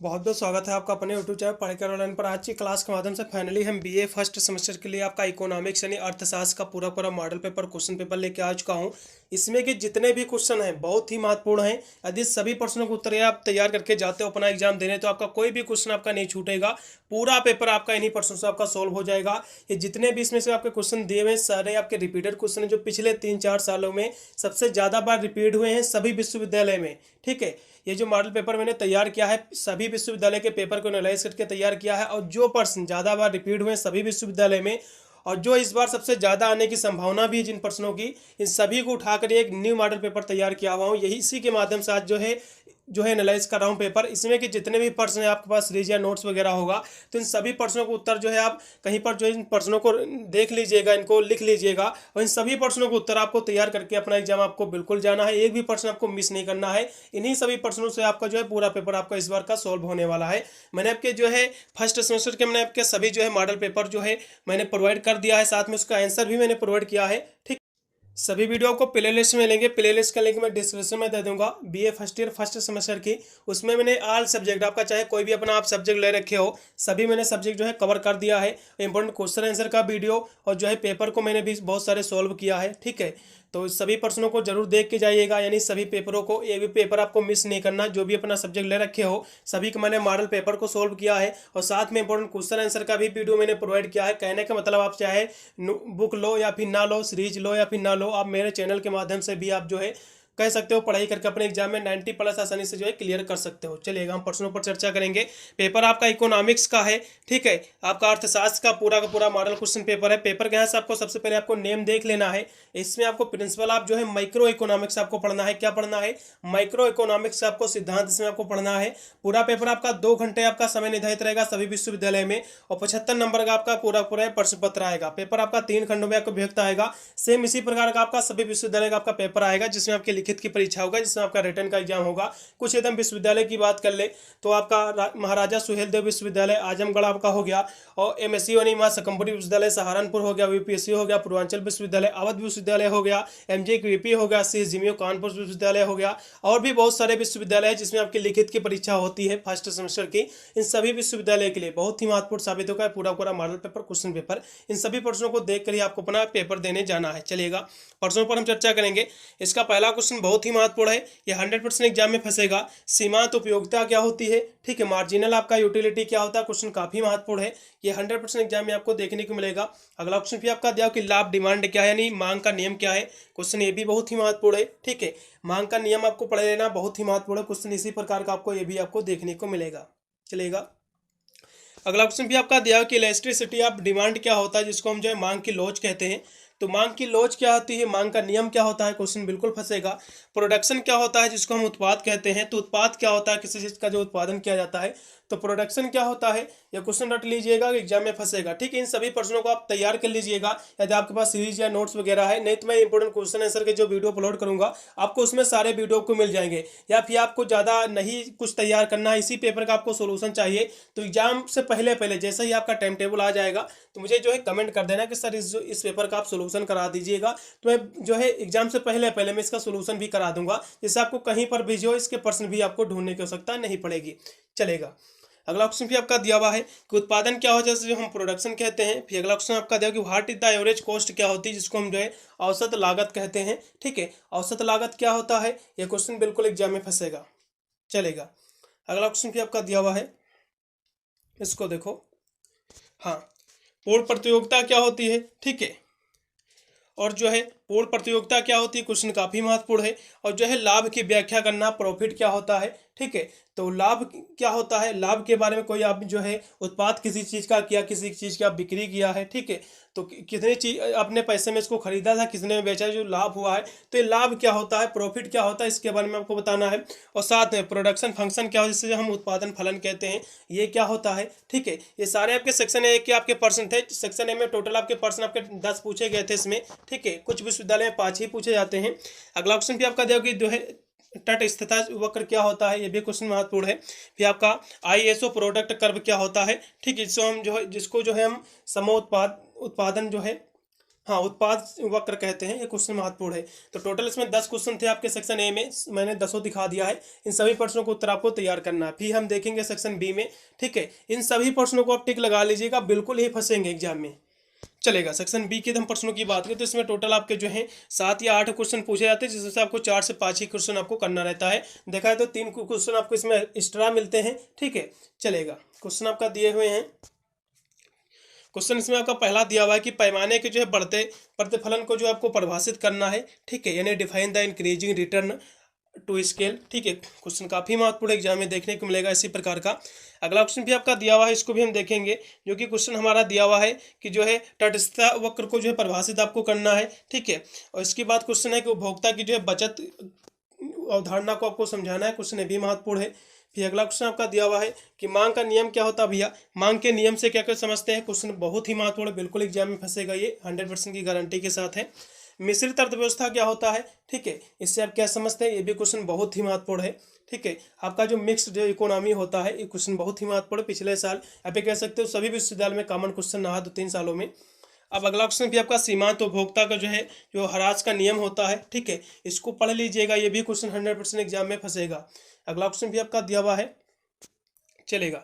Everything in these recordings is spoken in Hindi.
बहुत बहुत स्वागत है आपका अपने यूट्यूब चैनल पढ़कर ऑनलाइन पर। आज की क्लास के माध्यम से फाइनली हम बीए फर्स्ट सेमेस्टर के लिए आपका इकोनॉमिक्स यानी अर्थशास्त्र का पूरा पूरा मॉडल पेपर क्वेश्चन पेपर लेके आ चुका हूं। इसमें के जितने भी क्वेश्चन हैं बहुत ही महत्वपूर्ण हैं। यदि सभी प्रश्नों को उत्तर आप तैयार करके जाते हो अपना एग्जाम देने तो आपका कोई भी क्वेश्चन आपका नहीं छूटेगा। पूरा पेपर आपका इन्हीं प्रश्नों से आपका सोल्व हो जाएगा। ये जितने भी इसमें से आपके क्वेश्चन दिए हुए सारे आपके रिपीटेड क्वेश्चन हैं जो पिछले 3-4 सालों में सबसे ज़्यादा बार रिपीट हुए हैं सभी विश्वविद्यालय में। ठीक है, ये जो मॉडल पेपर मैंने तैयार किया है सभी विश्वविद्यालय के पेपर को एनालाइज करके तैयार किया है, और जो प्रश्न ज़्यादा बार रिपीट हुए सभी विश्वविद्यालय में और जो इस बार सबसे ज़्यादा आने की संभावना भी है जिन प्रश्नों की, इन सभी को उठाकर एक न्यू मॉडल पेपर तैयार किया हुआ हूँ। यही इसी के माध्यम से आज जो है एनालाइज कर रहा हूँ पेपर। इसमें कि जितने भी प्रश्न हैं आपके पास सीरीज या नोट्स वगैरह होगा तो इन सभी प्रश्नों को उत्तर जो है आप कहीं पर जो इन प्रश्नों को देख लीजिएगा, इनको लिख लीजिएगा, और इन सभी प्रश्नों को उत्तर आपको तैयार करके अपना एग्जाम आपको बिल्कुल जाना है। एक भी प्रश्न आपको मिस नहीं करना है। इन्हीं सभी प्रश्नों से आपका जो है पूरा पेपर आपका इस बार का सॉल्व होने वाला है। मैंने आपके जो है फर्स्ट सेमेस्टर के मैंने आपके सभी जो है मॉडल पेपर जो है मैंने प्रोवाइड कर दिया है, साथ में उसका आंसर भी मैंने प्रोवाइड किया है। ठीक, सभी वीडियो को प्ले लिस्ट में लेंगे। प्ले लिस्ट का लिंक मैं डिस्क्रिप्शन में दे दूंगा। BA first year first semester की, उसमें मैंने ऑल सब्जेक्ट आपका चाहे कोई भी अपना आप सब्जेक्ट ले रखे हो सभी मैंने सब्जेक्ट जो है कवर कर दिया है। इंपॉर्टेंट क्वेश्चन आंसर का वीडियो और जो है पेपर को मैंने भी बहुत सारे सॉल्व किया है। ठीक है, तो इस सभी प्रश्नों को जरूर देख के जाइएगा, यानी सभी पेपरों को, ये भी पेपर आपको मिस नहीं करना। जो भी अपना सब्जेक्ट ले रखे हो सभी का मैंने मॉडल पेपर को सोल्व किया है, और साथ में इंपॉर्टेंट क्वेश्चन आंसर का भी वीडियो मैंने प्रोवाइड किया है। कहने का मतलब आप चाहे बुक लो या फिर ना लो, सीरीज लो या फिर ना लो, आप मेरे चैनल के माध्यम से भी आप जो है कह सकते हो पढ़ाई करके अपने एग्जाम में 90+ आसानी से जो है क्लियर कर सकते हो। चलिएगा हम प्रश्नों पर चर्चा करेंगे। पेपर आपका इकोनॉमिक्स का है। ठीक है, आपका अर्थशास्त्र का पूरा मॉडल क्वेश्चन पेपर है। पेपर के यहाँ से आपको सबसे पहले आपको नेम देख लेना है। इसमें आपको प्रिंसिपल आप जो है माइक्रो इकोनॉमिक्स आपको पढ़ना है। क्या पढ़ना है? माइक्रो इकोनॉमिक्स का आपको सिद्धांत इसमें आपको पढ़ना है। पूरा पेपर आपका 2 घंटे आपका समय निर्धारित रहेगा सभी विश्वविद्यालय में, और 75 नंबर का आपका पूरा पूरा प्रश्न पत्र आएगा। पेपर आपका 3 खंडों में आपको विभक्त आएगा। सेम इसी प्रकार का आपका सभी विश्वविद्यालय का आपका पेपर आएगा, जिसमें आपके लिखित की परीक्षा होगा, जिसमें आपका रिटन का एग्जाम होगा। कुछ एकदम विश्वविद्यालय की बात कर ले तो आपका महाराजा सुहेलदेव विश्वविद्यालय आजमगढ़ आपका हो गया, और एमएससी यानी मां शकंभरी विश्वविद्यालय सहारनपुर हो गया, वीपीएससी हो गया पूर्वांचल विश्वविद्यालय, अवध विश्वविद्यालय हो गया, एमजेक्यूपी हो गया, सी जिमियो कानपुर विश्वविद्यालय हो गया, और भी बहुत सारे विश्वविद्यालय है जिसमें आपकी लिखित की परीक्षा होती है फर्स्ट सेमेस्टर की। इन सभी विश्वविद्यालय के लिए बहुत ही महत्वपूर्ण साबित होगा पूरा पूरा मॉडल पेपर क्वेश्चन पेपर। इन सभी प्रश्नों को देख कर ही आपको अपना पेपर देने जाना है। चलिएगा प्रश्नों पर हम चर्चा करेंगे। इसका पहला क्वेश्चन बहुत ही महत्वपूर्ण है, ये 100% एग्जाम में फंसेगा। सीमांत उपयोगिता क्या होती है? ठीक है, मार्जिनल आपका यूटिलिटी क्या होता है? क्वेश्चन काफी महत्वपूर्ण है, ये 100% एग्जाम में आपको देखने को मिलेगा। अगला क्वेश्चन भी आपका दिया कि लाभ डिमांड क्या है, यानी मांग का नियम क्या है? क्वेश्चन ये भी बहुत ही महत्वपूर्ण है। ठीक है, मांग का नियम आपको पढ़ लेना, बहुत ही महत्वपूर्ण है क्वेश्चन। इसी प्रकार का आपको ये भी आपको देखने को मिलेगा। चलेगा, अगला क्वेश्चन भी आपका दिया कि इलेस्ट्रिसिटी ऑफ डिमांड क्या होता है, जिसको हम जो है मांग की लॉज कहते हैं। तो मांग की लॉज क्या होती है, मांग का नियम क्या होता है? क्वेश्चन बिल्कुल फंसेगा। प्रोडक्शन क्या होता है, जिसको हम उत्पाद कहते हैं। तो उत्पाद क्या होता है, किसी चीज का जो उत्पादन किया जाता है। तो प्रोडक्शन क्या होता है, यह क्वेश्चन रट लीजिएगा, एग्जाम में फंसेगा। ठीक है, इन सभी प्रश्नों को आप तैयार कर लीजिएगा यदि आपके पास सीरीज या नोट्स वगैरह है। नहीं तो मैं इंपोर्टेंट क्वेश्चन आंसर के जो वीडियो अपलोड करूंगा आपको उसमें सारे वीडियो को मिल जाएंगे। या फिर आपको ज़्यादा नहीं कुछ तैयार करना है, इसी पेपर का आपको सोल्यूशन चाहिए, तो एग्जाम से पहले पहले जैसे ही आपका टाइम टेबल आ जाएगा तो मुझे जो है कमेंट कर देना कि सर इस पेपर का आप सोल्यूशन करा दीजिएगा। तो मैं जो है एग्जाम से पहले पहले मैं इसका सोल्यूशन भी करा दूंगा, जिससे आपको कहीं पर भी जो इसके प्रश्न भी आपको ढूंढने की आवश्यकता नहीं पड़ेगी। चलेगा, अगला क्वेश्चन भी आपका दिया हुआ है कि उत्पादन क्या हो, जैसे जो हम प्रोडक्शन कहते हैं। फिर अगला क्वेश्चन आपका दिया कि what is the average cost क्या होती है, जिसको हम जो है औसत लागत कहते हैं। ठीक है, औसत लागत क्या होता है, यह क्वेश्चन बिल्कुल एग्जाम में फंसेगा। चलेगा, अगला क्वेश्चन भी आपका दिया हुआ है, इसको देखो। हाँ, पूर्ण प्रतियोगिता क्या होती है? ठीक है, और जो है पूर्ण प्रतियोगिता क्या होती है, क्वेश्चन काफी महत्वपूर्ण है। और जो है लाभ की व्याख्या करना, प्रॉफिट क्या होता है। ठीक है, तो लाभ क्या होता है, लाभ के बारे में कोई आप जो है उत्पाद किसी चीज का किया, किसी चीज की आप बिक्री किया है। ठीक है, तो कितने चीज अपने पैसे में इसको खरीदा था, किसने बेचा, जो लाभ हुआ है, तो ये लाभ क्या होता है, प्रॉफिट क्या होता है, इसके बारे में आपको बताना है। और साथ में प्रोडक्शन फंक्शन क्या होता है, जिससे हम उत्पादन फलन कहते हैं, ये क्या होता है। ठीक है, ये सारे आपके सेक्शन ए के आपके प्रश्न थे। सेक्शन ए में टोटल आपके प्रश्न आपके 10 पूछे गए थे इसमें। ठीक है, कुछ विश्वविद्यालय में 5 ही पूछे जाते हैं। अगला क्वेश्चन भी आपका दिया कि जो है तटस्थता वक्र क्या होता है, ये भी क्वेश्चन महत्वपूर्ण है। फिर आपका आईएसओ प्रोडक्ट कर्व क्या होता है। ठीक है, जिसको हम जो है हम समोत्पाद उत्पादन जो है हाँ, उत्पाद वक्र कहते हैं, ये क्वेश्चन महत्वपूर्ण है। तो टोटल इसमें 10 क्वेश्चन थे आपके सेक्शन ए में, मैंने 10 दिखा दिया है। इन सभी प्रश्नों को उत्तर आपको तैयार करना है। फिर हम देखेंगे सेक्शन बी में, ठीक है। इन सभी प्रश्नों को आप टिक लगा लीजिएगा, बिल्कुल ही फंसेंगे एग्जाम में। चलेगा। सेक्शन बी के हम प्रश्नों की बात करें तो इसमें टोटल आपके जो है 7 या 8 क्वेश्चन पूछे जाते हैं, जिसमें से आपको 4 से 5 ही क्वेश्चन आपको करना रहता है। देखा है तो 3 क्वेश्चन आपको इसमें एक्स्ट्रा मिलते हैं, ठीक है। चलेगा। क्वेश्चन आपका दिए हुए हैं। क्वेश्चन इसमें आपका पहला दिया हुआ है कि पैमाने के जो है बढ़ते प्रतिफलन को जो आपको परिभाषित करना है, ठीक है, यानी define the increasing return to scale, ठीक है। क्वेश्चन काफी महत्वपूर्ण एग्जाम में देखने को मिलेगा इसी प्रकार का। अगला क्वेश्चन भी आपका दिया हुआ है, इसको भी हम देखेंगे, जो कि क्वेश्चन हमारा दिया हुआ है कि जो है तटस्थता वक्र को जो है परिभाषित आपको करना है, ठीक है। और इसके बाद क्वेश्चन है कि उपभोक्ता की जो है बचत अवधारणा को आपको समझाना है, क्वेश्चन ये भी महत्वपूर्ण है। फिर अगला क्वेश्चन आपका दिया हुआ है कि मांग का नियम क्या होता है भैया, मांग के नियम से क्या क्या समझते हैं। क्वेश्चन बहुत ही महत्वपूर्ण, बिल्कुल एग्जाम में फंसेगा ये, 100% की गारंटी के साथ है। मिश्रित अर्थव्यवस्था क्या होता है, ठीक है, इससे आप क्या समझते हैं, ये भी क्वेश्चन बहुत ही महत्वपूर्ण है, ठीक है। आपका जो मिक्स्ड जो इकोनॉमी होता है, ये क्वेश्चन बहुत ही महत्वपूर्ण, पिछले साल आप कह सकते हो सभी विश्वविद्यालय में कॉमन क्वेश्चन रहा 2-3 सालों में। अब अगला क्वेश्चन भी आपका सीमांत उपभोक्ता का जो है जो हराज का नियम होता है, ठीक है, इसको पढ़ लीजिएगा, ये भी क्वेश्चन 100% एग्जाम में फंसेगा। अगला क्वेश्चन भी आपका दिया हुआ है। चलेगा।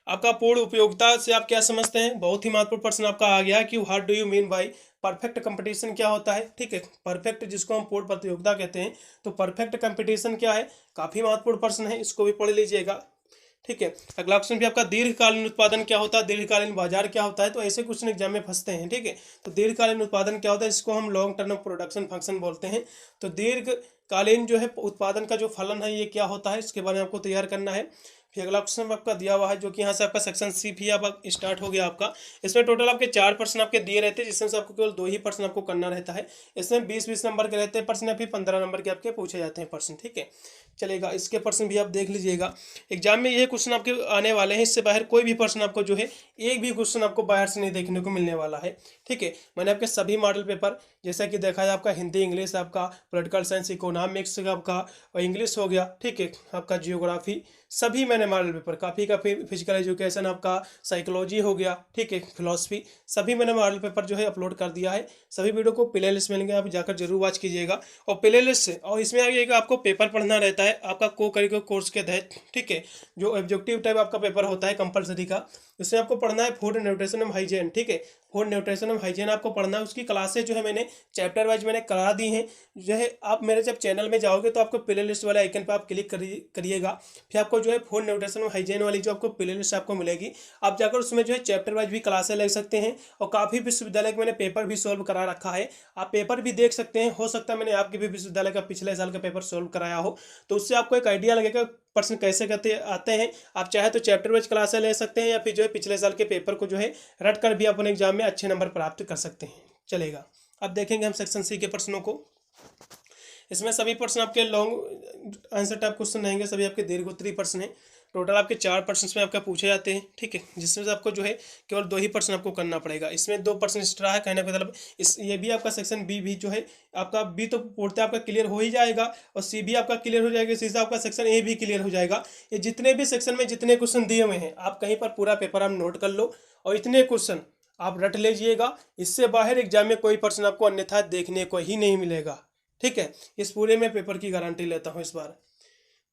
आपका पूर्ण उपयोगिता से आप क्या समझते हैं, बहुत ही महत्वपूर्ण प्रश्न आपका आ गया कि what do you mean by perfect competition क्या होता है, ठीक है। परफेक्ट जिसको हम पूर्ण प्रतियोगिता कहते हैं, तो परफेक्ट कंपटीशन क्या है, काफी महत्वपूर्ण प्रश्न है, इसको भी पढ़ लीजिएगा, ठीक है। अगला क्वेश्चन भी आपका दीर्घकालीन उत्पादन क्या होता है, दीर्घकालीन बाजार क्या होता है, तो ऐसे क्वेश्चन एग्जाम में फंसते हैं, ठीक है। तो दीर्घकालीन उत्पादन क्या होता है, इसको हम लॉन्ग टर्म प्रोडक्शन फंक्शन बोलते हैं। तो दीर्घकालीन जो है उत्पादन का जो फलन है ये क्या होता है, इसके बारे में आपको तैयार करना है। फिर अगला क्वेश्चन आपका दिया हुआ है, जो कि यहाँ से आपका सेक्शन सी भी अब स्टार्ट हो गया आपका। इसमें टोटल आपके 4 प्रश्न आपके दिए रहते हैं, जिसमें से आपको केवल 2 ही प्रश्न आपको करना रहता है। इसमें 20-20 नंबर के रहते हैं प्रश्न, या फिर 15 नंबर के आपके पूछे जाते हैं प्रश्न, ठीक है। चलेगा। इसके प्रश्न भी आप देख लीजिएगा, एग्जाम में ये क्वेश्चन आपके आने वाले हैं, इससे बाहर कोई भी प्रश्न आपको जो है एक भी क्वेश्चन आपको बाहर से नहीं देखने को मिलने वाला है, ठीक है। मैंने आपके सभी मॉडल पेपर जैसा कि देखा है, आपका हिंदी इंग्लिश, आपका पॉलिटिकल साइंस इकोनॉमिक्स आपका और इंग्लिश हो गया, ठीक है, आपका जियोग्राफी, सभी मैंने मॉडल पेपर, काफ़ी फिजिकल एजुकेशन, आपका साइकोलॉजी हो गया, ठीक है, फिलोसफी, सभी मैंने मॉडल पेपर जो है अपलोड कर दिया है। सभी वीडियो को प्ले लिस्ट मिलेंगे, आप जाकर जरूर वॉच कीजिएगा। और प्ले लिस्ट से, और इसमें आइएगा आपको पेपर पढ़ना रहता है आपका को करिकुलर कोर्स के तहत, ठीक है, जो ऑब्जेक्टिव टाइप आपका पेपर होता है कंपलसरी का, इसमें आपको पढ़ना है फूड न्यूट्रिशन एंड हाइजीन, ठीक है। फूड न्यूट्रिशन एंड हाइजीन आपको पढ़ना है, उसकी क्लासेज जो है मैंने चैप्टर वाइज मैंने करा दी हैं। जो है आप मेरे जब चैनल में जाओगे तो आपको प्ले लिस्ट वाले आइकन पर आप क्लिक करिएगा, फिर आपको जो है फूड न्यूट्रिशन एंड हाइजीन वाली जो आपको प्ले लिस्ट आपको मिलेगी, आप जाकर उसमें जो है चैप्टर वाइज भी क्लासेस ले सकते हैं। और काफ़ी विश्वविद्यालय के मैंने पेपर भी सॉल्व करा रखा है, आप पेपर भी देख सकते हैं। हो सकता है मैंने आपके भी विश्वविद्यालय का पिछले साल का पेपर सॉल्व कराया हो, तो उससे आपको एक आइडिया लगेगा प्रश्न कैसे करते आते हैं। आप चाहे तो चैप्टर वाइज क्लासेस ले सकते हैं, या फिर जो है पिछले साल के पेपर को जो है रट कर भी अपने एग्जाम में अच्छे नंबर प्राप्त कर सकते हैं। चलेगा। अब देखेंगे हम सेक्शन सी के प्रश्नों को। इसमें सभी प्रश्न आपके लॉन्ग आंसर टाइप क्वेश्चन रहेंगे, सभी आपके दीर्घोत्तरीय प्रश्न हैं। टोटल आपके 4 प्रश्न इसमें आपका पूछे जाते हैं, ठीक है, जिसमें से आपको जो है केवल 2 ही प्रश्न आपको करना पड़ेगा। इसमें 2 प्रश्न एक्स्ट्रा है, कहने का मतलब इस ये भी आपका सेक्शन बी भी जो है आपका बी तो पूर्णतः आपका क्लियर हो ही जाएगा, और सी भी आपका क्लियर हो जाएगा, इसी से आपका सेक्शन ए भी क्लियर हो जाएगा। ये जितने भी सेक्शन में जितने क्वेश्चन दिए हुए हैं, आप कहीं पर पूरा पेपर आप नोट कर लो, और इतने क्वेश्चन आप रट लीजिएगा। इससे बाहर एग्जाम में कोई प्रश्न आपको अन्यथा देखने को ही नहीं मिलेगा, ठीक है। इस पूरे में पेपर की गारंटी लेता हूँ इस बार।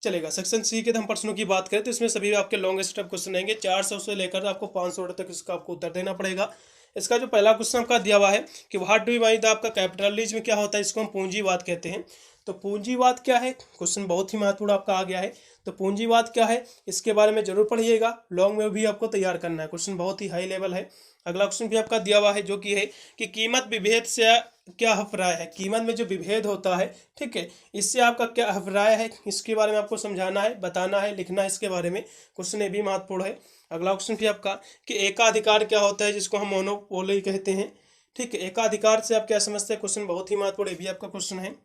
चलेगा। सेक्शन सी के हम प्रश्नों की बात करें तो इसमें सभी आपके लॉन्ग स्टेप क्वेश्चन रहेंगे, 400 से लेकर आपको 500 तक इसका आपको उत्तर देना पड़ेगा। इसका जो पहला क्वेश्चन आपका दिया हुआ है कि what do you mean the आपका कैपिटलिज्म क्या होता है, इसको हम पूंजीवाद कहते हैं। तो पूंजीवाद क्या है, क्वेश्चन बहुत ही महत्वपूर्ण आपका आ गया है। तो पूंजीवाद क्या है, इसके बारे में जरूर पढ़िएगा, लॉन्ग में भी आपको तैयार करना है, क्वेश्चन बहुत ही हाई लेवल है। अगला क्वेश्चन भी आपका दिया हुआ है, जो कि है कि कीमत विभेद से क्या अभिप्राय है, कीमत में जो विभेद होता है, ठीक है, इससे आपका क्या अभिप्राय है, इसके बारे में आपको समझाना है, बताना है, लिखना है इसके बारे में, क्वेश्चन ये भी महत्वपूर्ण है। अगला क्वेश्चन भी आपका कि एकाधिकार क्या होता है, जिसको हम मोनोपोली कहते हैं, ठीक है, एकाधिकार से आप क्या समझते हैं, क्वेश्चन बहुत ही महत्वपूर्ण, ये भी आपका क्वेश्चन है।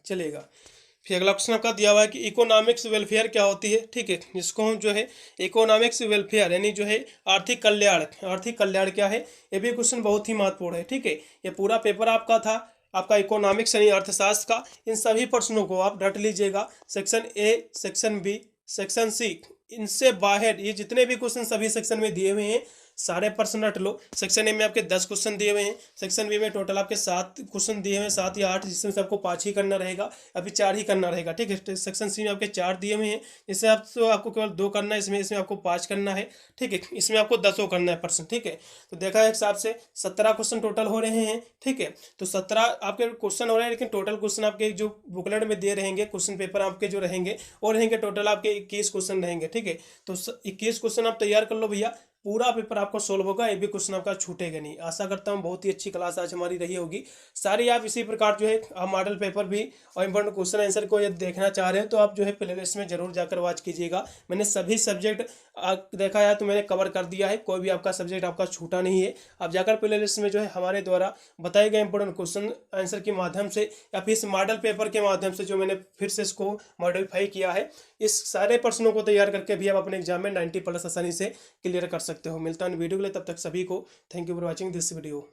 चलेगा। फिर अगला क्वेश्चन आपका दिया हुआ है कि इकोनॉमिक्स वेलफेयर क्या होती है, ठीक है, जिसको हम जो है इकोनॉमिक्स वेलफेयर यानी जो है आर्थिक कल्याण, आर्थिक कल्याण क्या है, ये भी क्वेश्चन बहुत ही महत्वपूर्ण है, ठीक है। ये पूरा पेपर आपका था आपका इकोनॉमिक्स यानी अर्थशास्त्र का। इन सभी प्रश्नों को आप रट लीजिएगा, section A, section B, section C, इनसे बाहर ये जितने भी क्वेश्चन सभी सेक्शन में दिए हुए हैं, सारे प्रश्न रट लो। सेक्शन ए में आपके 10 क्वेश्चन दिए हुए हैं, सेक्शन बी में टोटल आपके 7 क्वेश्चन दिए हुए हैं, 7 या 8, जिसमें से आपको 5 ही करना रहेगा, अभी 4 ही करना रहेगा, ठीक है। सेक्शन सी में आपके 4 दिए हुए हैं, इससे आपको केवल 2 करना है, इसमें इसमें आपको 5 करना है, ठीक है। इसमें आपको 10 करना है प्रश्न, ठीक है। तो देखा है हिसाब से 17 क्वेश्चन टोटल हो रहे हैं, ठीक है। तो 17 आपके क्वेश्चन हो रहे हैं, लेकिन टोटल क्वेश्चन आपके जो बुकलेट में दे रहेंगे, क्वेश्चन पेपर आपके जो रहेंगे वो रहेंगे टोटल आपके 21 क्वेश्चन रहेंगे, ठीक है। तो 21 क्वेश्चन आप तैयार कर लो भैया, पूरा पेपर आपका सोल्व होगा, एक भी क्वेश्चन आपका छूटेगा नहीं। आशा करता हूँ बहुत ही अच्छी क्लास आज हमारी रही होगी। सारी आप इसी प्रकार जो है आप मॉडल पेपर भी और इंपॉर्टेंट क्वेश्चन आंसर को यदि देखना चाह रहे हैं तो आप जो है प्लेलिस्ट में जरूर जाकर वॉच कीजिएगा। मैंने सभी सब्जेक्ट देखा है तो मैंने कवर कर दिया है, कोई भी आपका सब्जेक्ट आपका छूटा नहीं है। आप जाकर प्लेलिस्ट में जो है हमारे द्वारा बताए गए इंपॉर्टेंट क्वेश्चन आंसर के माध्यम से या फिर इस मॉडल पेपर के माध्यम से जो मैंने फिर से इसको मॉडिफाई किया है, इस सारे प्रश्नों को तैयार करके भी आप अपने एग्जाम में 90+ आसानी से क्लियर कर सकते हो। मिलता है वीडियो के लिए, तब तक सभी को thank you for watching this video.